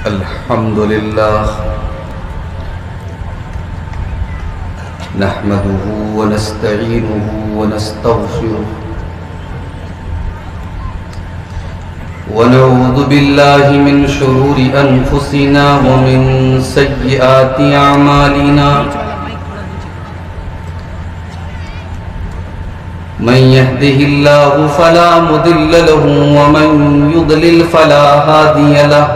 الحمد لله نحمده ونستعينه ونستغفره ونعوذ بالله من شرور أنفسنا ومن سيئات أعمالنا من يهده الله فلا مضل له ومن يضلل فلا هادي له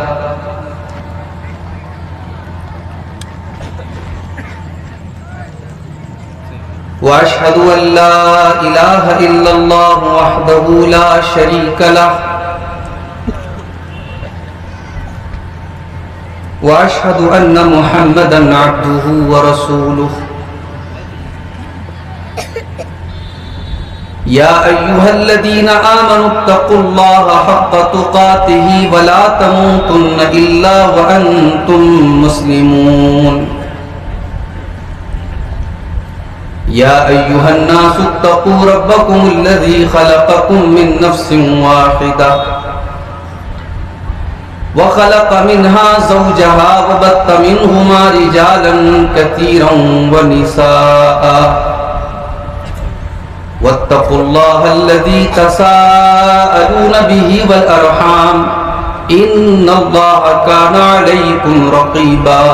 وأشهد أن لا إله إلا الله وحده لا شريك له وأشهد أن محمدا عبده ورسوله يا أيها الذين آمنوا اتقوا الله حق تقاته ولا تموتن إلا وأنتم مسلمون يا أيها الناس اتقوا ربكم الذي خلقكم من نفس واحدة وخلق منها زوجها وبث منهما رجالا كثيرا ونساء واتقوا الله الذي تساءلون به والأرحام إن الله كان عليكم رقيبا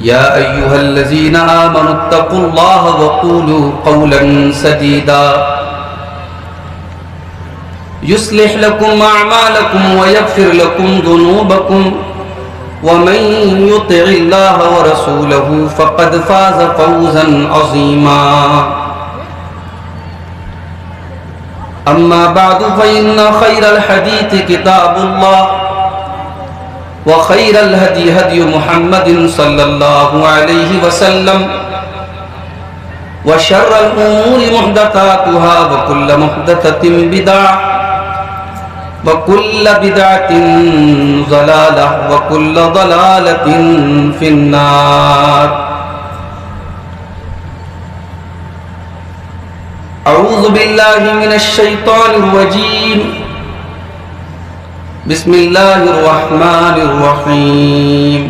يا أيها الذين آمنوا اتقوا الله وقولوا قولا سديدا يصلح لكم أعمالكم ويغفر لكم ذنوبكم ومن يطع الله ورسوله فقد فاز فوزا عظيما أما بعد فإن خير الحديث كتاب الله وخير الهدي هدي محمد صلى الله عليه وسلم وشر الأمور محدثاتها وكل محدثة بدعة وكل بدعة ضلالة وكل ضلالة في النار أعوذ بالله من الشيطان الرجيم بسم الله الرحمن الرحيم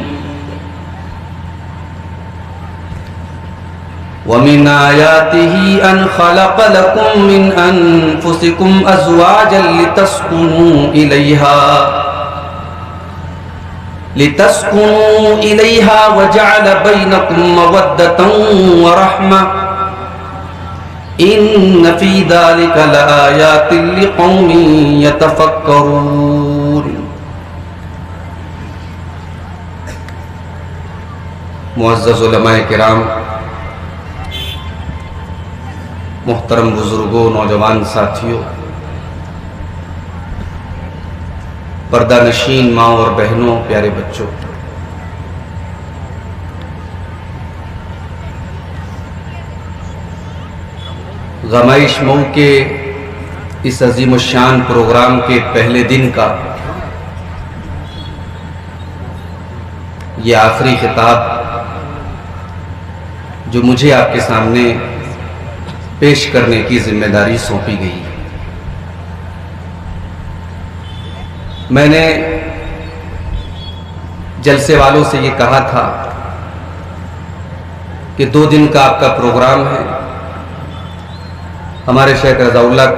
ومن آياته أن خلق لكم من أنفسكم أزواجا لتسكنوا إليها وجعل بينكم مودة ورحمة إن في ذلك لآيات لقوم يتفكرون معزز علماء کرام، محترم بزرگوں، نوجوان ساتھیوں، پردہ نشین ماں اور بہنوں، پیارے بچوں، غمائش مئو کے اس عظیم الشان پروگرام کے پہلے دن کا یہ آخری خطاب جو مجھے آپ کے سامنے پیش کرنے کی ذمہ داری سونپی گئی. میں نے جلسے والوں سے یہ کہا تھا کہ 2 دن کا آپ کا پروگرام ہے. ہمارے شیخ رضا اللہ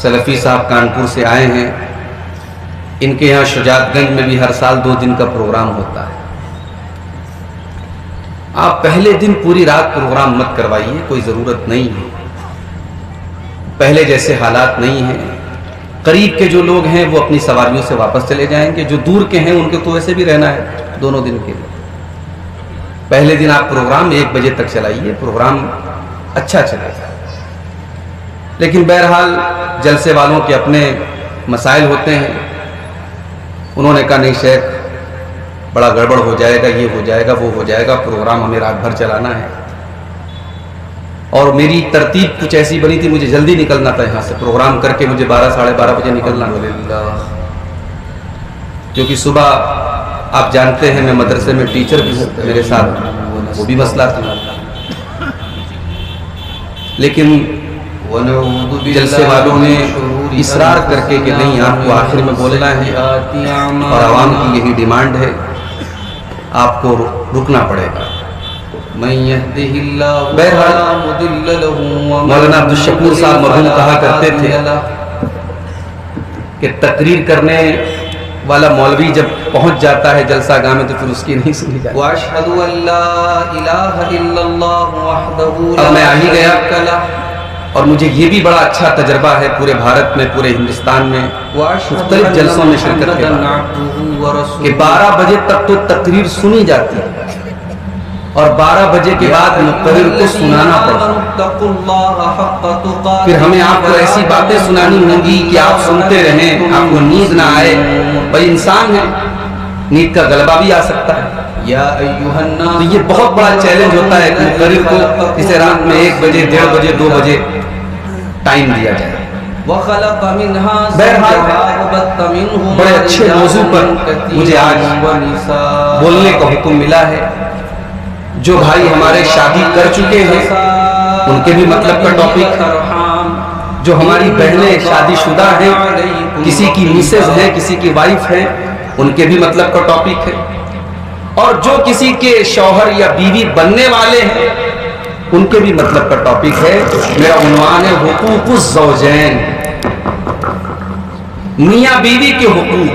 سلفی صاحب کانپور سے آئے ہیں. ان کے یہاں شجاعت گنج میں بھی ہر سال 2 دن کا پروگرام ہوتا ہے. آپ پہلے دن پوری رات پروگرام مت کروائیے، کوئی ضرورت نہیں ہے. پہلے جیسے حالات نہیں ہیں. قریب کے جو لوگ ہیں وہ اپنی سواریوں سے واپس چلے جائیں گے، جو دور کے ہیں ان کے تو ویسے بھی رہنا ہے 2 دن کے لیے. پہلے دن آپ پروگرام 1 بجے تک چلائیے، پروگرام اچھا چلے گا. لیکن بہرحال جلسے والوں کے اپنے مسائل ہوتے ہیں. انہوں نے کہا نہیں شیخ بڑا گڑبڑ ہو جائے گا، یہ ہو جائے گا، وہ ہو جائے گا، پروگرام ہمیں رات بھر چلانا ہے. اور میری ترتیب کچھ ایسی بنی تھی، مجھے جلدی نکلنا تھا یہاں سے، پروگرام کر کے مجھے 12 ساڑھے 12 بجے نکلنا تھا، کیونکہ صبح آپ جانتے ہیں میں مدرسے میں ٹیچر بھی ہوں، میرے ساتھ وہ بھی مسئلہ تھا. لیکن جلسے والوں نے اصرار کر کے کہ نہیں آپ کو آخر میں بولنا ہے اور عوام کی یہی ڈیمانڈ ہے، آپ کو رکنا پڑے گا. بہرحال مولانا عبدالشکور صاحب مرحوم کہا کرتے تھے کہ تقریر کرنے والا مولوی جب پہنچ جاتا ہے جلسہ گاہ میں تو پھر اس کی نہیں سنی جاتی. وَأَشْهَدُ أَن لَّا إِلَٰهَ إِلَّا اللَّهُ وَحْدَهُ اب میں آ ہی لَا گیا شَرِيكَ لَهُ اور مجھے یہ بھی بڑا اچھا تجربہ ہے پورے بھارت میں، پورے ہندوستان میں مختلف جلسوں میں شرکت کے بعد کہ 12 بجے تک تو تقریر سنی جاتی ہے اور 12 بجے کے بعد مقرر کو سنانا پڑتا. پھر ہمیں آپ کو ایسی باتیں سنانی ہوں گی کہ آپ سنتے رہیں، آپ کو نیند نہ آئے. بھائی انسان ہے، نیند کا غلبہ بھی آ سکتا ہے. تو یہ بہت بڑا چیلنج ہوتا ہے کہ مقرر کو اسے رات میں 1 بجے 1:30 بجے 2 بجے ٹائم دیا جائے. بہرحال بڑے اچھے موضوع پر مجھے آج بولنے کا حکم ملا ہے. جو بھائی ہمارے شادی کر چکے ہیں ان کے بھی مطلب کا ٹاپک ہے، جو ہماری بہنیں شادی شدہ ہیں، کسی کی مسز ہیں، کسی کی وائف ہیں، ان کے بھی مطلب کا ٹاپک ہے، اور جو کسی کے شوہر یا بیوی بننے والے ہیں ان کے بھی مطلب کا ٹاپک ہے. میرا عنوان ہے حقوق الزوجین، میاں بیوی کے حقوق.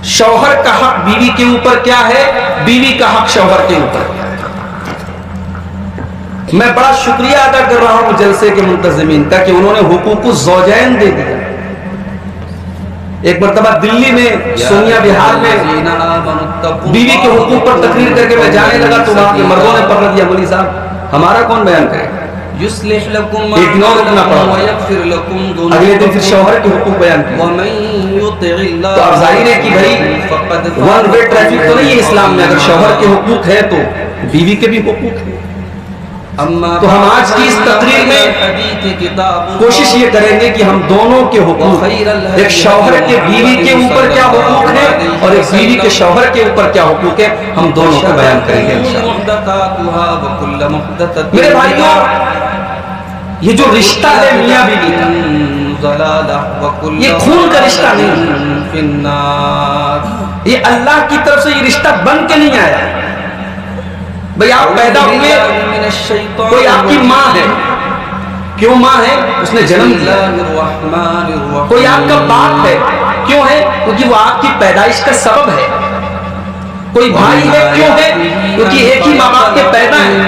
شوہر کا حق بیوی کے اوپر کیا ہے، بیوی کا حق شوہر کے اوپر کیا ہے. میں بڑا شکریہ ادا کر رہا ہوں جلسے کے منتظمین کا کہ انہوں نے حقوق الزوجین دے دیا. ایک مرتبہ دلی میں سونیا بہار میں بیوی کے حقوق پر تقریر کر کے میں جانے لگا تو وہاں کے مردوں نے پکڑ دیا، مولوی صاحب ہمارا کون بیان کرے گا. اگنور کرنا پڑا. اگلے دن پھر شوہر کے حقوق بیان کیے. تو اب ظاہر ہے کہ بھائی ون وے ٹریفک تو نہیں ہے اسلام میں. اگر شوہر کے حقوق ہے تو بیوی کے بھی حقوق ہیں. تو ہم آج کی اس تقریر میں کوشش یہ کریں گے کہ ہم دونوں کے حقوق، ایک شوہر کے بیوی کے اوپر کیا حقوق ہے اور ایک بیوی کے شوہر کے اوپر کیا حقوق ہے، ہم دونوں کو بیان کریں گے انشاءاللہ. میرے بھائیوں، یہ جو رشتہ ہے میاں بیوی کا، یہ خون کا رشتہ نہیں، یہ اللہ کی طرف سے یہ رشتہ بن کے نہیں آیا. بھئی آپ پیدا ہوئے، کوئی آپ کی ماں ہے، کیوں ماں ہے؟ اس نے جنم دیا. کوئی آپ کا باپ ہے، کیوں ہے؟ کیونکہ وہ آپ کی پیدائش کا سبب ہے. کوئی بھائی ہے، کیوں ہے؟ کیونکہ ایک ہی ماں باپ کے پیدا ہیں.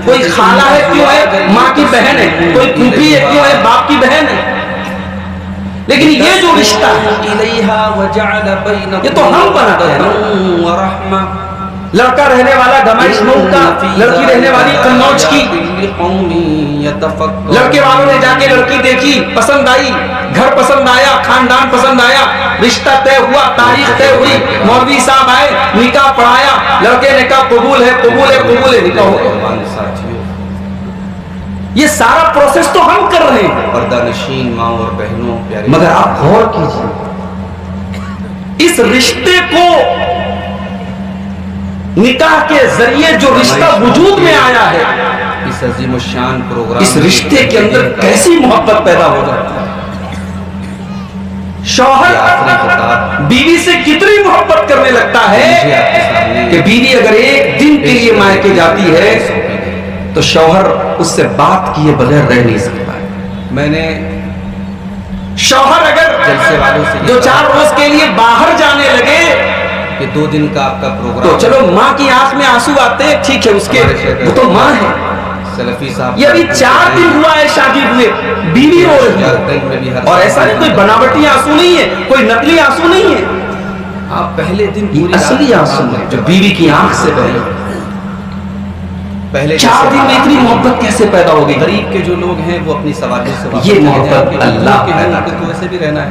کوئی خالہ ہے، کیوں ہے؟ ماں کی بہن ہے. کوئی پھوپھی ہے، کیوں ہے؟ باپ کی بہن ہے. لیکن یہ جو رشتہ ہے یہ تو ہم بناتے ہیں. لڑکا رہنے والا گمائش مئو کا، لڑکی رہنے والی قنوج کی. لڑکے والوں نے جا کے لڑکی دیکھی، پسند آئی، گھر پسند آیا، خاندان پسند آیا، رشتہ طے ہوا، تاریخ طے ہوئی، مولوی صاحب آئے، نکاح پڑھایا، لڑکے نے کہا قبول ہے، قبول ہے، قبول ہے، نکاح ہو گیا. یہ سارا پروسیس تو ہم کر رہے ہیں. پردہ نشین ماں اور بہنوں، مگر آپ غور کیجیے اس رشتے کو، نکاح کے ذریعے جو رشتہ وجود میں آیا ہے، اس عظیم الشان پروگرام، اس رشتے کے اندر کیسی محبت پیدا ہو جاتی ہے. شوہر بیوی سے کتنی محبت کرنے لگتا ہے کہ بیوی اگر ایک دن کے لیے مائکے جاتی ہے تو شوہر اس سے بات کیے بغیر رہ نہیں سکتا ہے. میں نے شوہر اگر جلسے والوں سے 2-4 روز کے لیے باہر جانے لگے کہ 2 دن کا آپ کا پروگرام، تو چلو ماں کی آنکھ میں آنسو آتے ہیں، ٹھیک ہے، اس کے وہ تو ماں ہے. سلفی صاحب یہ ابھی 4 دن ہوا ہے شادی ہوئے، بیوی ہو رہی ہے، اور ایسا نہیں کوئی بناوٹی آنسو نہیں ہے، کوئی نقلی آنسو نہیں ہے. آپ پہلے دن یہ اصلی آنسو ہے جو بیوی کی آنکھ سے بہے. پہلے 4 دن میں اتنی محبت کیسے پیدا ہوگی؟ غریب کے جو لوگ ہیں وہ اپنی سواریوں سے، یہ محبت اللہ پیدا کرتا ہے. تو ایسے بھی رہنا ہے،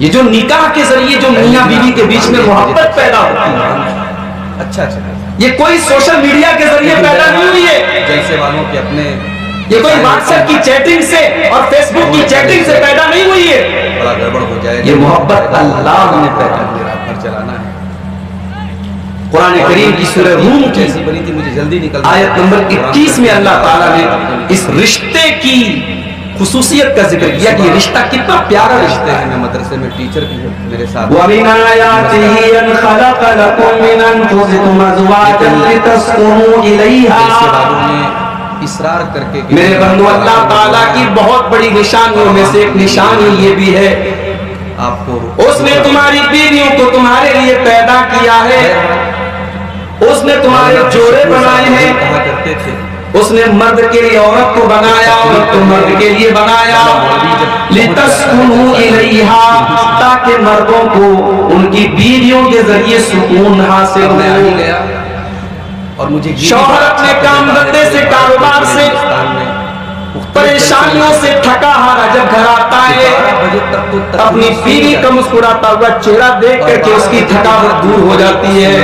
یہ جو نکاح کے ذریعے جو میاں بیوی کے بیچ میں محبت پیدا ہوتی ہے، اچھا اچھا یہ کوئی سوشل میڈیا کے ذریعے پیدا نہیں ہوئی ہے، جیسے والوں کے اپنے یہ کوئی واٹس ایپ کی چیٹنگ سے اور فیس بک کی چیٹنگ سے پیدا نہیں ہوئی ہے، بڑا گڑبڑ ہو جائے، یہ محبت اللہ نے پیدا کی۔ رات بھر چلانا ہے۔ قرآن کریم کی سورہ روم کی کیسی بنی تھی، مجھے جلدی نکل آیت نمبر 21 میں اللہ تعالیٰ نے اس رشتے کی خصوصیت کا ذکر کیا کہ یہ رشتہ کتنا پیارا رشتہ ہے۔ میں مدرسے میں ٹیچر بھی ہوں، میرے ساتھ وَمِنْ آيَاتِهِ أَنْ خَلَقَ لَكُم مِّنْ أَنفُسِكُمْ أَزْوَاجًا لِتَسْكُنُوا جیسے إِلَيْهَا۔ والوں نے اصرار کر کے کہ میرے بندو، اللہ تعالیٰ کی بہت بڑی نشانیوں میں سے ایک نشانی یہ بھی ہے، آپ کو اس نے تمہاری بیویوں کو تمہارے لیے پیدا کیا ہے، اس نے تمہارے جوڑے بنائے ہیں، کہا کرتے تھے اس نے مرد کے لیے عورت کو بنایا، عورت کو مرد کے لیے بنایا، لِتَسْكُنُوا إِلَيْهَا، تاکہ مردوں کو ان کی بیویوں کے ذریعے سکون حاصل اب میں آ ہی ہو۔ گیا اور مجھے شوہر اپنے کام دھندے سے، کاروبار سے، پریشانیوں سے تھکا ہارا جب گھر آتا ہے، اپنی بیوی کا مسکراتا ہوا چہرہ دیکھ کر کے اس کی تھکاوٹ دور ہو جاتی ہے،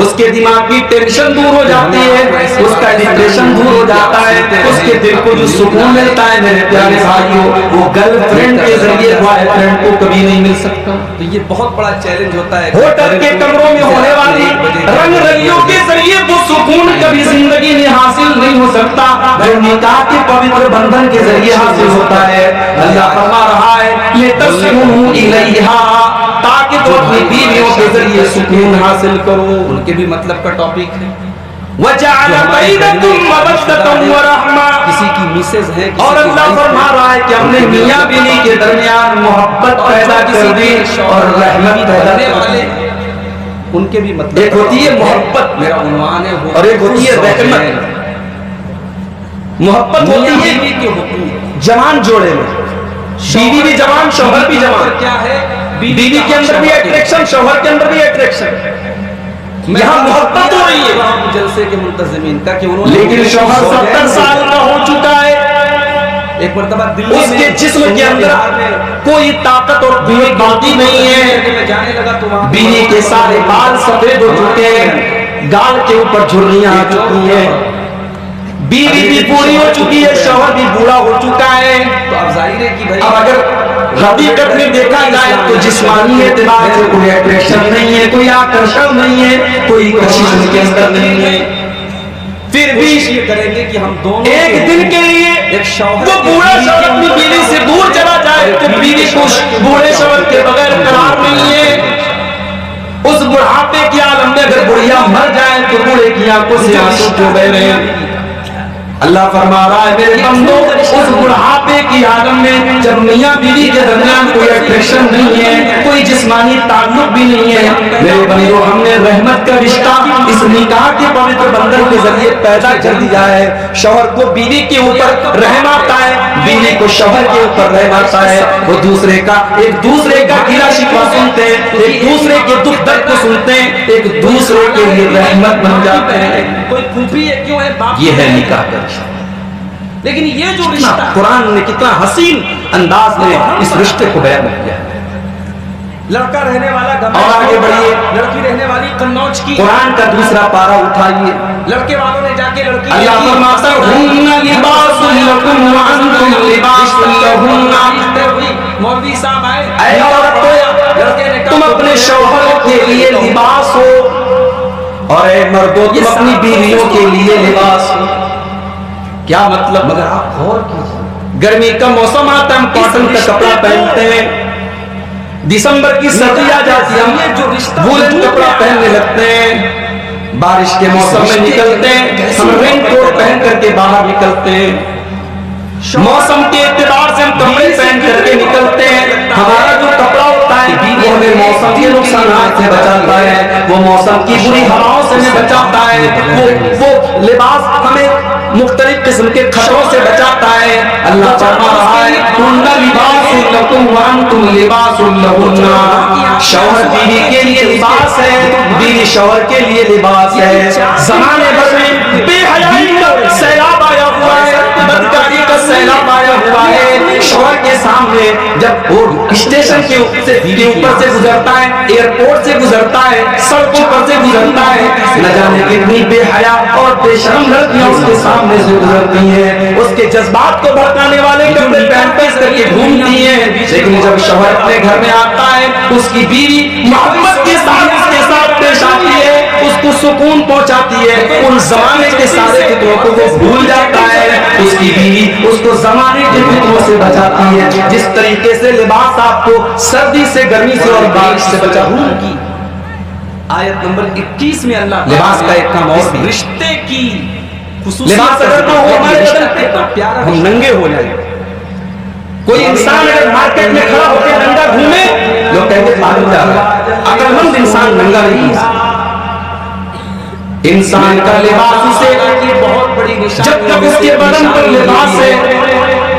اس کے دماغ کی ٹینشن دور ہو جاتی ہے، اس کا ڈپریشن دور ہو جاتا ہے، اس کے دل کو جو سکون ملتا ہے میرے پیارے بھائیوں، وہ گرل فرینڈ کے ذریعے بوائے فرینڈ کو کبھی نہیں مل سکتا۔ تو یہ بہت بڑا چیلنج ہوتا ہے۔ ہوٹل کے کمروں میں ہونے والی رنگ رلیوں کے ذریعے وہ سکون کبھی زندگی میں حاصل نہیں ہو سکتا جو نکاح کے پوتر بندھن کے ذریعے حاصل ہوتا ہے۔ اللہ فرما رہا ہے لِتَسْكُنُوا إِلَيْهَا، تاکہ تو اپنی بیویوں کے ذریعے سکون حاصل کرو۔ ان کے بھی مطلب کا ٹاپک ہے، وَجَعَلَ بَيْنَكُم مَّوَدَّةً وَرَحْمَةً، کسی کی میسز ہے، کسی اور کی اللہ wife فرما ہے، رہا ہے کہ ہم نے میاں بیوی کے درمیان محبت پیدا کر دی اور رحمت پیدا کرنے کر والے دی۔ ان کے بھی مطلب ایک ہوتی ہے محبت، میرا عنوان ہے اور ایک ہوتی ہے رحمت۔ محبت ہوتی ہے بیوی کے حقوق، جوان جوڑے میں، بیوی بھی جوان، شوہر بھی جوان، کیا ہے بیوی کے اندر بھی اٹریکشن، شوہر کے اندر بھی اٹریکشن، یہاں محبت ہو رہی ہے، جلسے کے منتظمین کا کہ انہوں نے لیکن شوہر 70 سال کا ہو چکا ہے، ایک مرتبہ دلی اس کے جسم کے اندر کوئی طاقت اور قوت باقی نہیں ہے، میں جانے لگا تو وہاں بیوی کے سارے بال سفید ہو چکے ہیں، گال کے اوپر جھریاں آ چکی ہیں، بیوی بھی بوڑھی ہو چکی ہے، شوہر بھی بوڑھا ہو چکا ہے۔ تو اب ظاہر ہے کہ بھائی اب اگر حقیقت میں دیکھا جائے تو جسمانی اعتبار سے کوئی اٹریکشن نہیں ہے، کوئی آکرشن نہیں ہے، کوئی کشش ان کے اندر نہیں ہے، پھر بھی یہ کریں گے کہ ہم دونوں ایک دن کے لیے ایک شوہر وہ بوڑھا شوہر اپنی بیوی سے دور چلا جائے تو بیوی کو بوڑھے شوہر کے بغیر قرار نہیں ہے۔ اس بڑھاپے کی عالم میں اگر بڑھیا مر جائے تو بوڑھے کی آنکھوں سے آنسو کیوں بہ رہے ہیں؟ اللہ فرما رہا ہے میرے بندو، اس بڑھاپے کی عالم میں جب میاں بیوی کے درمیان کوئی اٹریکشن نہیں ہے، کوئی جسمانی تعلق بھی نہیں ہے، میرے بندو ہم نے رحمت کا رشتہ اس نکاح کے پوتر بندھن کے ذریعے پیدا کر دیا ہے۔ شوہر کو بیوی کے اوپر رحم آتا ہے، بیوی کو شوہر کے اوپر رحم آتا ہے، وہ ایک دوسرے کا گلا شکوہ سنتے ہیں، ایک دوسرے کے دکھ درد کو سنتے ہیں، ایک دوسرے کے لیے رحمت بن جاتے ہیں۔ کوئی پھوپھی ہے کیوں ہے باپ، یہ ہے نکاح کا رشتہ۔ لیکن یہ جو کتنا رشتہ قرآن نے کتنا حسین انداز میں اس رشتے کو بیان کیا ہے۔ لڑکا رہنے والا اور آگے بڑھیے، لڑکی رہنے والی قنوج کی، قرآن کا دوسرا پارہ اٹھائیے، لڑکے والوں نے جا کے لڑکی اللہ فرماتا ہے ہن لباس لکم وانتم لباس لہن۔ مولوی صاحب آئے، اے عورتوں، تم اپنے شوہر کے لیے لباس ہو اور اے مردوں تم اپنی بیویوں کے لیے لباس ہو۔ کیا مطلب؟ مگر آپ غور کیجیے، گرمی کا موسم آتا ہے ہم کاٹن کا کپڑا پہنتے ہیں، دسمبر کی سردی آ جاتی ہے ہم وولن کپڑا پہننے لگتے ہیں، بارش کے موسم میں نکلتے ہیں ہم رین کوٹ پہن کر کے باہر نکلتے ہیں، موسم کے اعتبار سے ہم کپڑے پہن کر کے نکلتے ہیں، ہمارا جو کپڑا ہوتا ہے وہ ہمیں موسم کے نقصانات سے بچاتا ہے، وہ موسم کی بری ہواؤں سے ہمیں بچاتا ہے، وہ لباس ہمیں مختلف قسم کے خطروں سے بچاتا ہے۔ اللہ فرما رہا ہے ہن لباس لکم وانتم لباس لہن، شوہر بیوی کے لیے لباس ہے، بیوی شوہر کے لیے لباس ہے۔ زمانے بھر میں بے حیائی کا سیلاب آیا ہوا ہے، بدکاری کا سیلاب آیا ہوا ہے، شوہر کے سامنے جب وہ اسٹیشن کے اوپر سے گزرتا ہے, ایئرپورٹ سے گزرتا ہے, سڑکوں پر سے گزرتا ہے, نہ جانے کتنی بے حیا اور بے شرم لڑکیاں اس کے سامنے سے گزرتی ہیں, اس کے جذبات کو بھڑکانے والے کپڑے پہن پیس کر کے گھومتی ہیں. لیکن جب شوہر اپنے گھر میں آتا ہے, اس کی بیوی محبت کے ساتھ اس کے ساتھ پیش آتی ہے, اس کو سکون پہنچاتی ہے, ان زمانے کے سارے فتنوں کو وہ بھول جاتا ہے. اس کی بیوی اس کو زمانے کے فتنوں سے بچاتی ہے, جس طریقے سے لباس آپ کو سردی سے, گرمی سے اور بارش سے بچاتا ہے. آیت نمبر 21 میں اللہ لباس کا ایک کام اور بھی, رشتے کی لباس اگر نہ ہو ہمارے بدن پہ ہم ننگے ہو جائیں. کوئی انسان اگر مارکیٹ میں کھڑا ہو کے ننگا گھومے, لوگ کہتے ہیں پاگل جا رہا ہے. عقل مند انسان ننگا نہیں ہے. انسان کا لباس اسے بہت بڑی جب تک اس کے بدن پر لباس ہے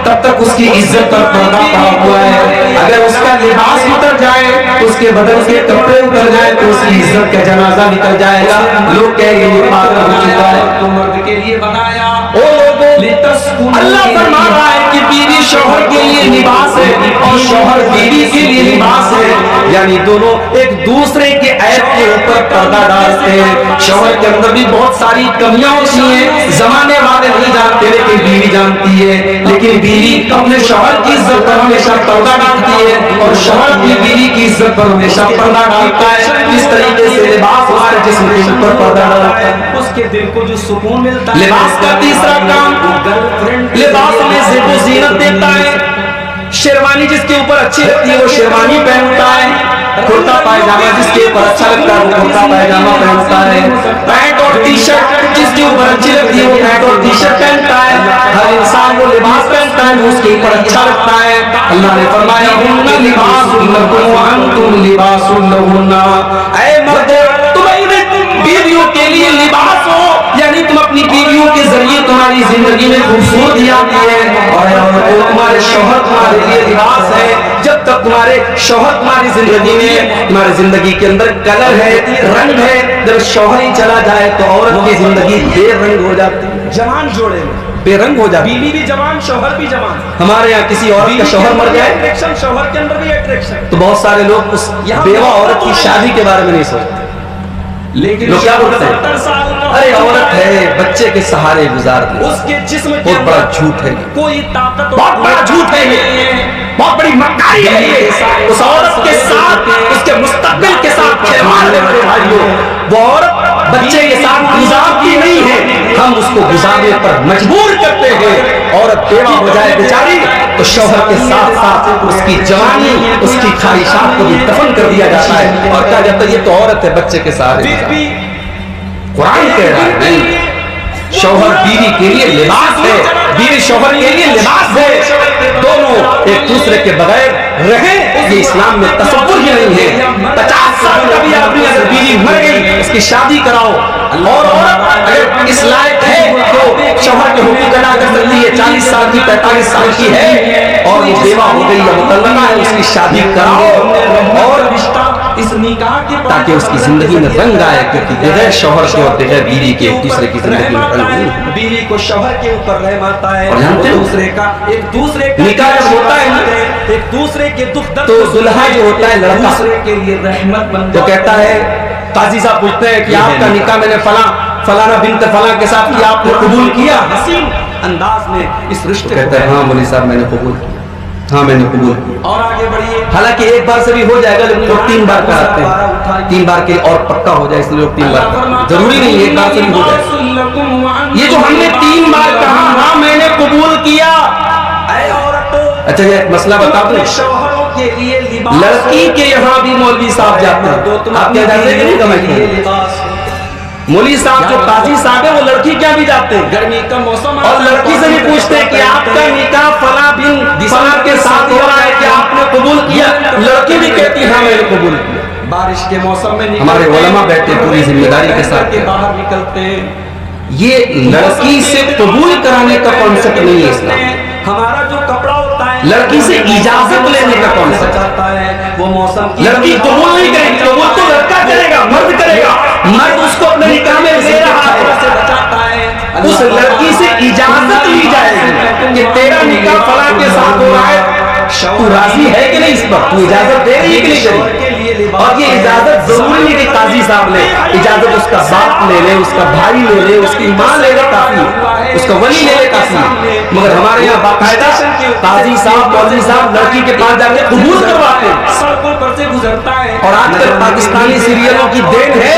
تب تک اس کی عزت پر پردہ پڑا ہوا ہے. اگر اس کا لباس اتر جائے, اس کے بدن کے کپڑے اتر جائے, تو اس کی عزت کا جنازہ نکل جائے گا. لوگ کہیں گے یہ پاگل ہو چکا ہے. تو مرد کے لیے بنایا, اللہ فرما رہا ہے کہ بیوی شوہر کے لیے لباس ہے اور شوہر بیوی کے لیے لباس ہے. یعنی دونوں ایک دوسرے کے عیب کے اوپر پردہ ڈالتے ہیں. شوہر کے اندر بھی بہت ساری کمیاں ہوتی ہیں, زمانے والے نہیں جانتے لیکن بیوی جانتی ہے. لیکن بیوی اپنے شوہر کی عزت پر ہمیشہ پردہ ڈالتی ہے اور شوہر بھی بیوی کی عزت پر ہمیشہ پردہ ڈالتا ہے. اس طریقے سے لباس ہمارے جسم کے اوپر پردہ ڈالتا ہے. اس کے دل کو جو سکون ملتا ہے. لباس کا تیسرا کام, لباس ہمیں زیب و زینت دیتا ہے. شیروانی جس کے اوپر اچھی لگتی ہے وہ شیروانی پہنتا ہے. کرتا پائجامہ جس کے اوپر اچھا لگتا ہے وہ کرتا پائجامہ پہنتا ہے. پینٹ اور ٹی شرٹ جس کے اوپر اچھی لگتی ہے وہ پینٹ اور ٹی شرٹ پہنتا ہے. ہر انسان وہ لباس پہنتا ہے جو اس کے اوپر اچھا لگتا ہے. اللہ نے فرمایا ہن لباس لکم وانتم لباس لہن. اے مردو, تم بیویوں کے لیے لباس ہو, یعنی تم اپنی بیویوں کے ذریعے تمہاری زندگی میں خوبصورتی آتی ہے. اور تمہارے شوہر تمہارے لیے لباس ہے. جب تک تمہارے شوہر تمہاری زندگی میں, تمہاری زندگی کے اندر کلر ہے, رنگ ہے, جب شوہر ہی چلا جائے تو عورت کی زندگی بے رنگ ہو جاتی ہے. جوان جوڑے میں بے رنگ ہو جاتی ہے. بیوی بھی جوان, شوہر بھی جوان. ہمارے یہاں کسی عورت کا شوہر مر جائے شوہر کے اندر بھی اٹریکشن, تو بہت سارے لوگ اس بیوہ عورت کی شادی کے بارے میں نہیں سوچتے. لیکن لوگ کیا بولتے ہیں, ارے عورت ہے بچے کے سہارے گزار دی. اس کے جسم کے بہت بڑا جھوٹ ہے, کوئی طاقت, بہت بڑا جھوٹ ہے یہ, بہت بڑی مکاری ہے یہ. اس عورت کے ساتھ, اس کے مستقبل کے ساتھ کھلواڑ ہے میرے بھائیوں. وہ عورت بچے کے ساتھ گزارتی نہیں ہے, ہم اس کو گزارنے پر مجبور کرتے ہیں. عورت بیوہ ہو جائے بیچاری تو شوہر کے ساتھ ساتھ اس کی جوانی, اس کی خواہشات کو بھی دفن کر دیا جاتا ہے اور کہا جاتا ہے یہ تو عورت ہے بچے کے ساتھ. قرآن کہہ رہا ہے نہیں, شوہر بیوی کے لیے لباس ہے, بیوی شوہر کے لیے لباس ہے. دونوں ایک دوسرے کے بغیر رہیں, یہ اسلام میں تصور ہی نہیں ہے. 50 سال کا بھی آدمی اگر بیوی مر گئی اس کی شادی کراؤ, اور عورت اگر اس لائق ہے تو شوہر کے حقوق ادا کر سکتی ہے. 40 سال کی 45 سال کی ہے اور وہ بیوہ ہو گئی یا مطلقہ ہے, اس کی شادی کراؤ اور اس نکاح کے تاکہ اس کی زندگی میں رنگ آئے, کیونکہ بغیر شوہر کے اور بغیر بیوی کے ایک دوسرے کی زندگی میں رنگ نہیں. بیوی کو شوہر کے اوپر رحم آتا ہے, اور جانتے ہو دوسرے کا ایک دوسرے کا نکاح جب ہوتا ہے نا, ایک دوسرے کے دکھ درد تو دلہا جو ہوتا ہے لڑکا دوسرے کے لیے رحمت بن تو کہتا ہے, قاضی صاحب پوچھتے ہیں کہ آپ کا نکاح میں نے فلانا بنت فلاں کے ساتھ کیا, آپ نے قبول کیا؟ حسین انداز میں اس رشتے کہتا ہے ہاں مولوی صاحب میں نے قبول کیا, ہاں میں نے قبول کیا. اور آگے بڑھیے, حالانکہ ایک بار سے بھی ہو جائے گا لیکن لوگ 3 بار کراتے ہیں, 3 بار کے اور پکا ہو جائے اس لیے لوگ 3 بار کراتے ہیں. ضروری نہیں ایک بار سے بھی ہو جائے. یہ جو ہم نے 3 بار کہا ہاں میں نے قبول کیا, اے عورتوں, اچھا یہ ایک مسئلہ بتا دوں, شوہروں کے لیے لباس, لڑکی کے یہاں بھی مولوی صاحب جاتے ہیں. آپ کیا جانتے ہیں کہ نہیں کمائیں, مولوی صاحب جو قاضی صاحب ہے وہ لڑکی کیا بھی جاتے ہیں, گرمی کا موسم, اور لڑکی سے بھی پوچھتے ہیں کہ آپ کا نکاح فلاں بن فلاں کے ساتھ ہو رہا ہے کہ آپ نے قبول کیا, لڑکی بھی کہتی ہے ہاں میں نے قبول کیا. بارش کے موسم میں ہمارے علماء بیٹھے پوری ذمہ داری کے ساتھ باہر نکلتے ہیں. یہ لڑکی سے قبول کرانے کا کانسیپٹ نہیں ہے اسلام. ہمارا جو کپڑا ہوتا ہے لڑکی سے اجازت لینے کا کانسیپٹ چاہتا ہے وہ موسم, لڑکی قبول نہیں کرے گی, قبول تو لڑکا کرے گا, مرد کرے گا. مرد اس کو اپنے نکاح میں لے رہا ہے, بچاتا ہے. اس لڑکی سے اجازت لی جائے گی کہ تیرا نکاح فلاں کے ساتھ ہو رہا ہے, تو راضی ہے کہ نہیں اس پر؟ تو اجازت دے رہی ہے کہ نہیں دے رہی؟ اور یہ اجازت ضروری نہیں کہ قاضی صاحب لے، اجازت اس کا باپ لے لے، اس کا بھائی لے لے، اس کی ماں لے لے کافی ہے، اس کا ولی لے لے کافی ہے۔ مگر ہمارے یہاں باقاعدہ قاضی صاحب مولوی صاحب لڑکی کے پاس جا کے قبول کرواتے ہیں۔ سڑکوں پر سے گزرتا ہے اور آج کل پاکستانی سیریلوں کی دین ہے،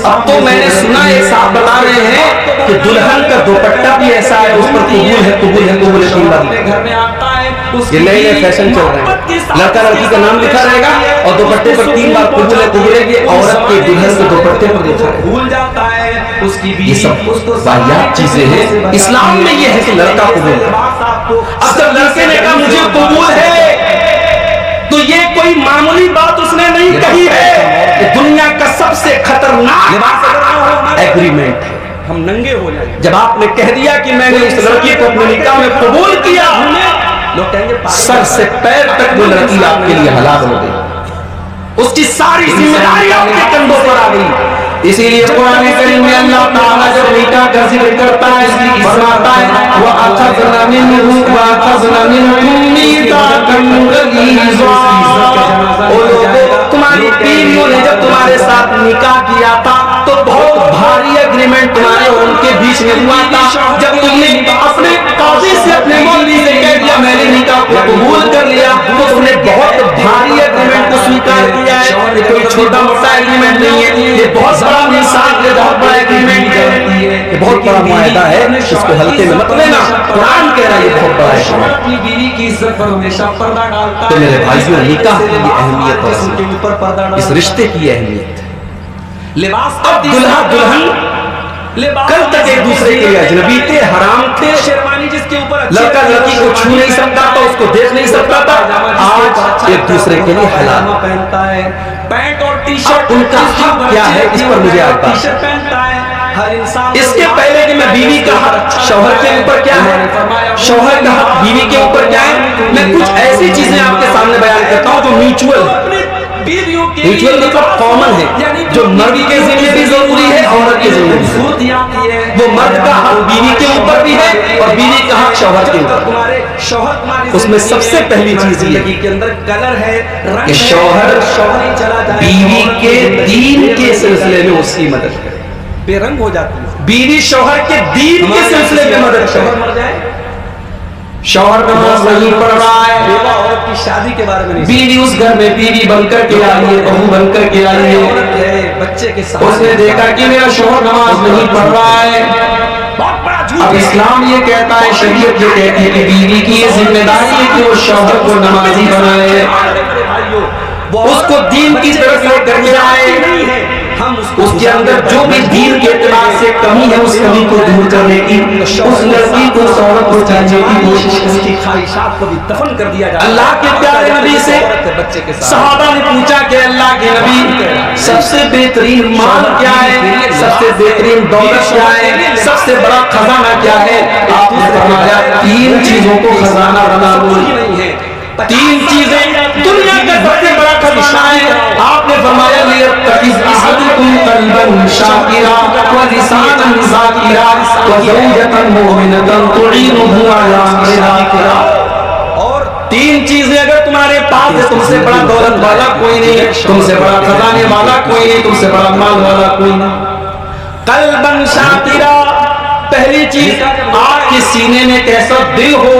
اب تو میں نے سنا ایک صاحب بتا رہے ہیں کہ دلہن کا دوپٹہ بھی ایسا ہے، اس پر قبول ہے قبول ہے قبول ہے 3 بار۔ گھر میں آتا ہے، یہ نئے نئے فیشن چل رہے ہیں، لڑکا لڑکی کا نام لکھا رہے گا اور دوپٹے پر 3 بار قبول ہے قبول ہے، یہ عورت کے دلہن کے دوپٹے پر لکھا ہے۔ بھول جاتا ہے اس کی یہ سب واحد چیزیں ہیں، اسلام میں یہ ہے کہ لڑکا قبول ہے۔ اب جب لڑکے نے کہا مجھے قبول ہے تو یہ کوئی معمولی بات اس نے نہیں کہی ہے، یہ دنیا کا سب سے خطرناک ایگریمنٹ ہے۔ ہم ننگے ہو جائیں، جب آپ نے کہہ دیا کہ میں نے اس لڑکی کو اپنے نکاح میں قبول کیا، لوگ کہیں گے سر سے پیر تک وہ لڑکی آپ کے لیے حلال ہو گئی، اس کی ساری ذمہ داری آپ کے کندھوں پر آ گئی۔ اسی لیے قرآن کریم میں اللہ تعالیٰ جب نکاح کا ذکر کرتا ہے فرماتا ہے وَأَخَذْنَا مِنْكُم مِّيثَاقًا غَلِيظًا، او لوگوں تمہاری بیویوں نے جب تمہارے ساتھ نکاح کیا تھا تو بہت بھاری ایگریمنٹ تمہارے اور ان کے بیچ میں ہوا تھا۔ جب تم نے اپنے قاضی سے اپنے مولوی سے کہہ دیا میں نے نکاح کو قبول کر لیا تو تم نے بہت بھاری ایگریمنٹ کو سویکار کیا ہے، یہ کوئی چھوٹا موٹا ایگریمنٹ نہیں ہے، یہ بہت بڑا میثاق ہے، بہت بڑا ایگریمنٹ ہے، یہ بہت بڑا معاہدہ ہے، اس کو ہلکے میں مت لینا۔ قرآن کہہ رہا ہے یہ بہت بڑا ہے۔ اپنی بیوی کی عزت پر ہمیشہ پردہ ڈالتا ہے۔ تو میرے بھائیوں نکاح کی یہ اہمیت اور کے اوپر پردہ ڈالتا ہے، اس رشتے کی اہمیت ہے۔ لباس اب دلہا دلہن کل تک ایک دوسرے کے لیے اجنبی تھے، حرام تھے، شیروانی جس کے اوپر لڑکا لڑکی کو چھو نہیں سکتا تھا، اس کو دیکھ نہیں سکتا تھا، آج ایک دوسرے کے لیے حلال۔ پہنتا ہے پینٹ اور ٹی اب شرٹ، ان کا حق کیا ہے اس پر مجھے آج ٹی بات۔ شرٹ پہنتا ہے ہر انسان۔ اس کے پہلے کہ میں بیوی کا حق شوہر کے اوپر کیا ہے، شوہر کا حق بیوی کے اوپر کیا ہے، میں کچھ ایسی چیزیں آپ کے سامنے بیان کرتا ہوں جو میوچول ہے۔ میوچول مطلب کامن ہے، جو مرد کے ذمہ بھی ضروری ہے، عورت کے ذمہ بھی ضروری ہے۔ وہ مرد کا حق بیوی کے اوپر بھی ہے اور بیوی کا حق شوہر کے اوپر۔ اس میں سب سے پہلی چیز یہ کے اندر کلر ہے کہ شوہر بیوی کے دین کے سلسلے میں اس کی مدد کرے، بے رنگ ہو جاتی ہے، بیوی شوہر کے دین کے سلسلے میں مدد شوہر کرے۔ مر جائے، شوہر نماز نہیں پڑھ رہا ہے، بیوہ عورت کی شادی کے بارے میں نہیں بیوی اس گھر میں بیوی بن کر کے آئی ہے، بہو بن کر کے آئی ہے، عورت ہے بچے کے ساتھ، اس نے دیکھا کہ میرا شوہر نماز نہیں پڑھ رہا ہے۔ بہت بڑا جھوٹ اب اسلام یہ کہتا ہے، شریعت یہ کہتی ہے کہ بیوی کی یہ ذمہ داری ہے کہ وہ شوہر کو نمازی بنائے، اس کو دین کی طرف لے کر کے آئے، ہم اس کے اندر جو بھی دین کے اعتبار سے کمی ہے اس کمی کو دور کرنے کی، اس لڑکی کو عورت کو چاہنے کی کوشش اس کریں۔ کی خواہشات کو بھی دفن کر دیا جائے۔ اللہ کے پیارے نبی سے بچے کے ساتھ صحابہ نے پوچھا کہ اللہ کے نبی سب سے بہترین مال کیا ہے، سب سے بہترین دولت کیا ہے، سب سے بڑا خزانہ کیا ہے؟ آپ نے فرمایا 3 چیزوں کو خزانہ بنا لو۔ نہیں ہے 3 چیزیں دنیا کا سب سے بڑا خزانہ ہے۔ آپ نے فرمایا لیتخذ احدکم قلبا شاکرا ولسانا ذاکرا وزوجۃ مؤمنۃ تعینہ علی امر ذاکرا۔ اور 3 چیزیں اگر تمہارے پاس ہے، تم سے بڑا دولت والا کوئی نہیں ہے، تم سے بڑا خزانے والا کوئی نہیں، تم سے بڑا مال والا کوئی نہیں۔ قلبا شاکرا، پہلی چیز آپ کے سینے میں کیسا دل ہو،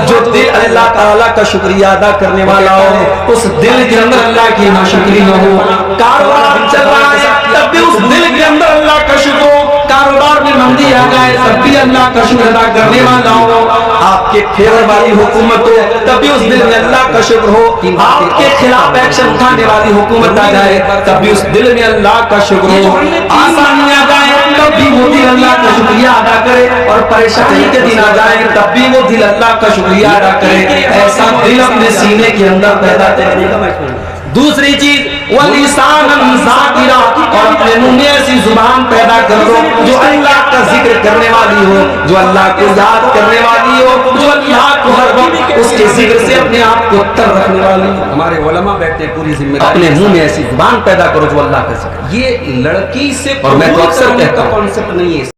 جو دل اللہ تعالیٰ کا شکریہ ادا کرنے والا ہو، اس دل کے اندر اللہ کی ناشکری نہ ہو۔ کاروبار چل رہا ہے تب بھی اس دل کے اندر اللہ کا شکر ہو، کاروبار میں مندی آ جائے تب بھی اللہ کا شکر ادا کرنے والا ہو، آپ کے فیور والی حکومت ہو تب بھی اس دل میں اللہ کا شکر ہو، آپ کے خلاف ایکشن اٹھانے والی حکومت آ جائے تب بھی اس دل میں اللہ کا شکر ہو، آسانی آ جائے تب بھی وہ دل اللہ کا شکریہ ادا کرے، اور پریشانی کے دن آ جائے تب بھی وہ دل اللہ کا شکریہ ادا کرے۔ ایسا دل اپنے سینے کے اندر پیدا کرنے کا مشورہ۔ دوسری چیز وَلِسَانًا ذَاكِرًا، اور اپنے منہ میں ایسی زبان پیدا کر دو جو اللہ کا ذکر کرنے والی ہو، جو اللہ کو یاد کرنے والی ہو، جو اللہ کو ہر وقت اس کے ذکر سے اپنے آپ کو تر رکھنے والی ہو۔ ہمارے علماء بیٹھتے ہیں پوری ذمہ داری، اپنے منہ میں ایسی زبان پیدا کرو جو اللہ کا ذکر۔ یہ لڑکی سے اور میں تو اکثر کہتا ہوں کانسیپٹ نہیں ہے۔